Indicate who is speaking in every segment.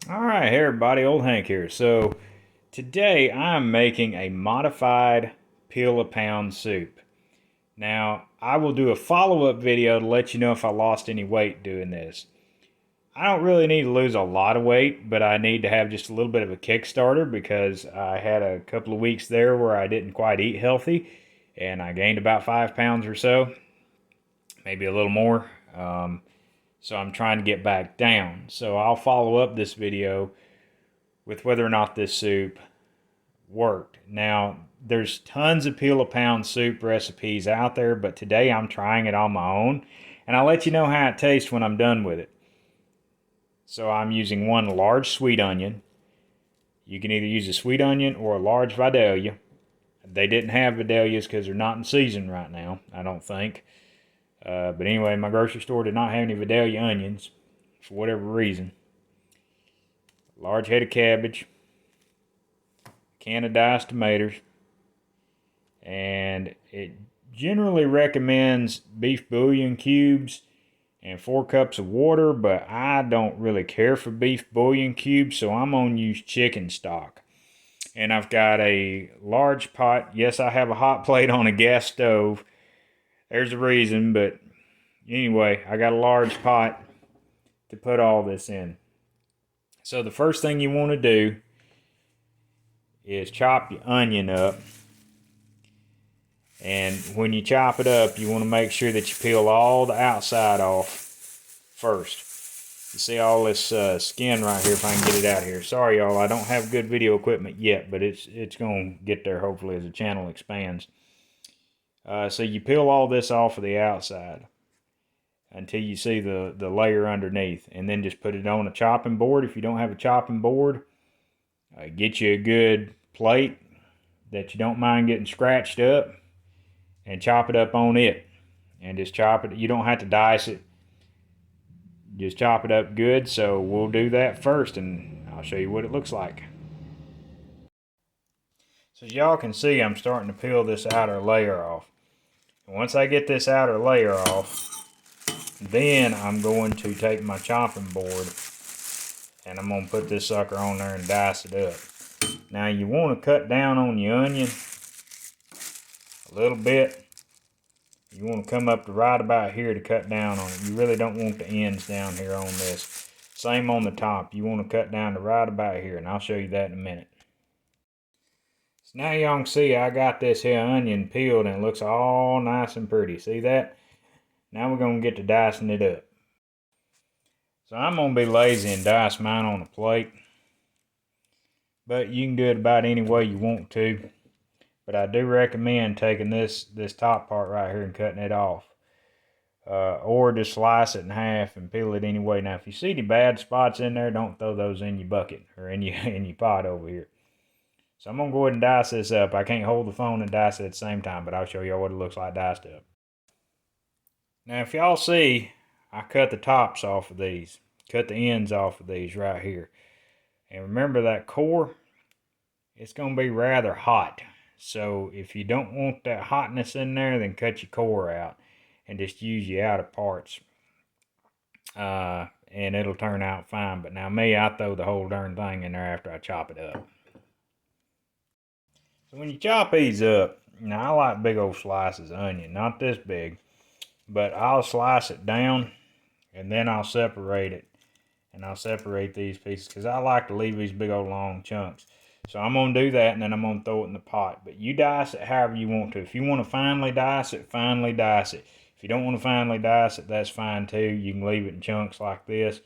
Speaker 1: Alright, hey everybody, Old Hank here. So, today I'm making a modified peel a pound soup. Now, I will do a follow-up video to let you know if I lost any weight doing this. I don't really need to lose a lot of weight, but I need to have just a little bit of a kickstarter because I had a couple of weeks there where I didn't quite eat healthy and I gained about 5 pounds or so, maybe a little more. So I'm trying to get back down. So I'll follow up this video with whether or not this soup worked. Now, there's tons of peel a pound soup recipes out there, but today I'm trying it on my own, and I'll let you know how it tastes when I'm done with it. So I'm using one large sweet onion. You can either use a sweet onion or a large Vidalia. They didn't have Vidalias because they're not in season right now, I don't think. But anyway, my grocery store did not have any Vidalia onions for whatever reason. Large head of cabbage, can of diced tomatoes, and it generally recommends beef bouillon cubes and 4 cups of water, but I don't really care for beef bouillon cubes, so I'm going to use chicken stock. And I've got a large pot. Yes, I have a hot plate on a gas stove. There's a reason, but anyway, I got a large pot to put all this in. So the first thing you want to do is chop your onion up. And when you chop it up, you want to make sure that you peel all the outside off first. You see all this skin right here, if I can get it out here. Sorry, y'all, I don't have good video equipment yet, but it's going to get there hopefully as the channel expands. So you peel all this off of the outside until you see the layer underneath. And then just put it on a chopping board. If you don't have a chopping board, get you a good plate that you don't mind getting scratched up, and chop it up on it. And just chop it. You don't have to dice it. Just chop it up good. So we'll do that first, and I'll show you what it looks like. So as y'all can see, I'm starting to peel this outer layer off. And once I get this outer layer off, then I'm going to take my chopping board and I'm going to put this sucker on there and dice it up. Now you want to cut down on your onion a little bit. You want to come up to right about here to cut down on it. You really don't want the ends down here on this. Same on the top. You want to cut down to right about here, and I'll show you that in a minute. So now y'all can see I got this here onion peeled and it looks all nice and pretty. See that? Now we're going to get to dicing it up. So I'm going to be lazy and dice mine on a plate. But you can do it about any way you want to. But I do recommend taking this top part right here and cutting it off. Or just slice it in half and peel it anyway. Now, if you see the bad spots in there, don't throw those in your bucket or in your pot over here. So I'm going to go ahead and dice this up. I can't hold the phone and dice it at the same time, but I'll show y'all what it looks like diced up. Now, if y'all see, I cut the tops off of these. Cut the ends off of these right here. And remember that core, it's going to be rather hot. So if you don't want that hotness in there, then cut your core out and just use your outer parts. And it'll turn out fine. But now me, I throw the whole darn thing in there after I chop it up. So when you chop these up, now I like big old slices of onion, not this big, but I'll slice it down and then I'll separate it. And I'll separate these pieces because I like to leave these big old long chunks. So I'm going to do that, and then I'm going to throw it in the pot. But you dice it however you want to. If you want to finely dice it, finely dice it. If you don't want to finely dice it, that's fine too. You can leave it in chunks like this.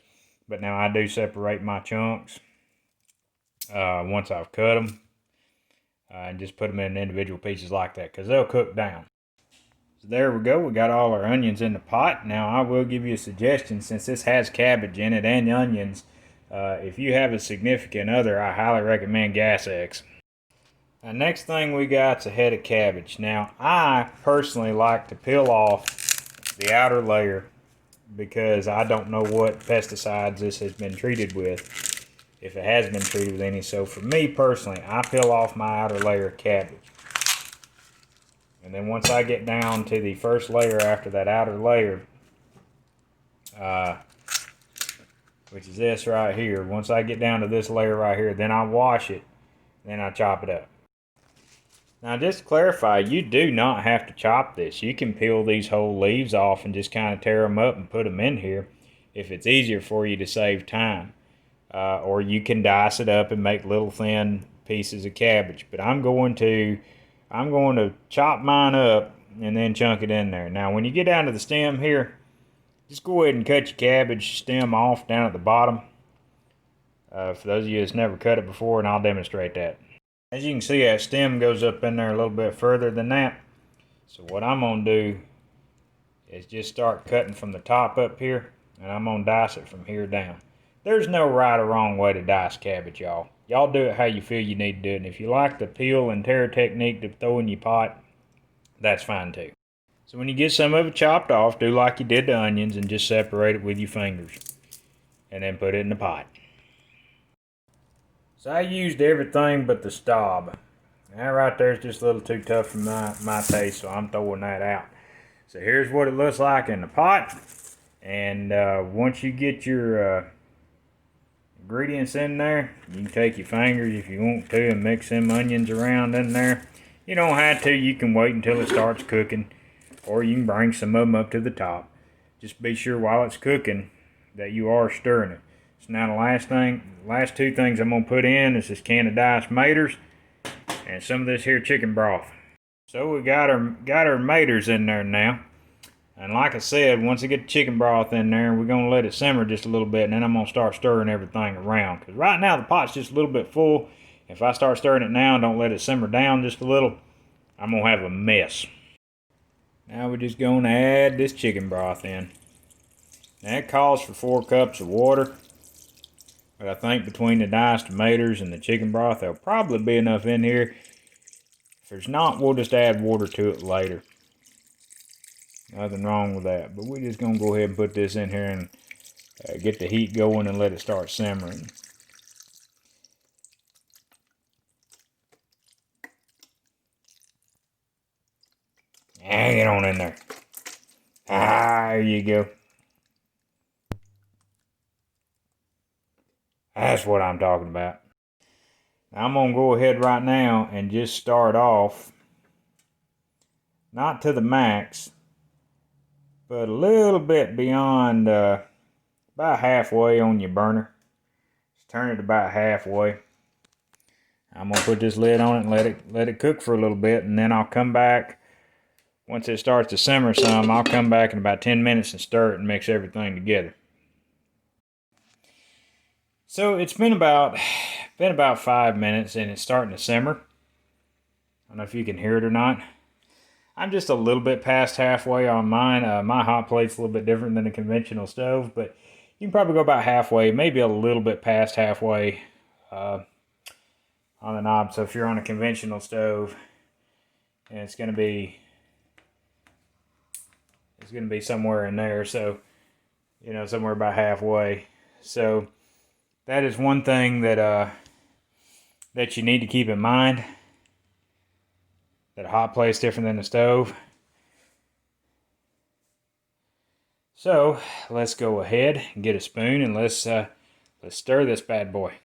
Speaker 1: But now I do separate my chunks once I've cut them. And just put them in individual pieces like that because they'll cook down. So there we go. We got all our onions in the pot. Now I will give you a suggestion since this has cabbage in it and onions. If you have a significant other, I highly recommend Gas X. Now, next thing we got is a head of cabbage. Now, I personally like to peel off the outer layer because I don't know what pesticides this has been treated with, if it has been treated with any. So for me personally, I peel off my outer layer of cabbage. And then once I get down to the first layer after that outer layer, which is this right here. Once I get down to this layer right here, then I wash it, then I chop it up. Now just to clarify, you do not have to chop this. You can peel these whole leaves off and just kind of tear them up and put them in here if it's easier for you to save time. Or you can dice it up and make little thin pieces of cabbage. But I'm going to chop mine up and then chunk it in there. Now when you get down to the stem here, just go ahead and cut your cabbage stem off down at the bottom. For those of you that's never cut it before, and I'll demonstrate that. As you can see, that stem goes up in there a little bit further than that. So what I'm going to do is just start cutting from the top up here, and I'm going to dice it from here down. There's no right or wrong way to dice cabbage, y'all. Y'all do it how you feel you need to do it. And if you like the peel and tear technique to throw in your pot, that's fine too. So when you get some of it chopped off, do like you did the onions and just separate it with your fingers. And then put it in the pot. So I used everything but the stop. That right there is just a little too tough for my taste, so I'm throwing that out. So here's what it looks like in the pot. And once you get your ingredients in there, you can take your fingers if you want to and mix them onions around in there. You don't have to. You can wait until it starts cooking, or you can bring some of them up to the top. Just be sure while it's cooking that you are stirring it. So now the last two things I'm going to put in is this can of diced maters and some of this here chicken broth. So we got our maters in there now. And like I said, once I get the chicken broth in there, we're going to let it simmer just a little bit, and then I'm going to start stirring everything around. Because right now the pot's just a little bit full. If I start stirring it now and don't let it simmer down just a little, I'm going to have a mess. Now we're just going to add this chicken broth in. Now it calls for 4 cups of water. But I think between the diced tomatoes and the chicken broth, there'll probably be enough in here. If there's not, we'll just add water to it later. Nothing wrong with that. But we're just going to go ahead and put this in here and get the heat going and let it start simmering. Hang it on in there. There you go. That's what I'm talking about. Now I'm going to go ahead right now and just start off, not to the max, but a little bit beyond, about halfway on your burner. Just turn it about halfway. I'm going to put this lid on it and let it cook for a little bit, and then I'll come back. Once it starts to simmer some, I'll come back in about 10 minutes and stir it and mix everything together. So it's been about 5 minutes and it's starting to simmer. I don't know if you can hear it or not. I'm just a little bit past halfway on mine. My hot plate's a little bit different than a conventional stove, but you can probably go about halfway, maybe a little bit past halfway on the knob. So if you're on a conventional stove, and it's going to be somewhere in there. So, you know, somewhere about halfway. So that is one thing that you need to keep in mind. That a hot plate's different than a stove. So let's go ahead and get a spoon and let's stir this bad boy.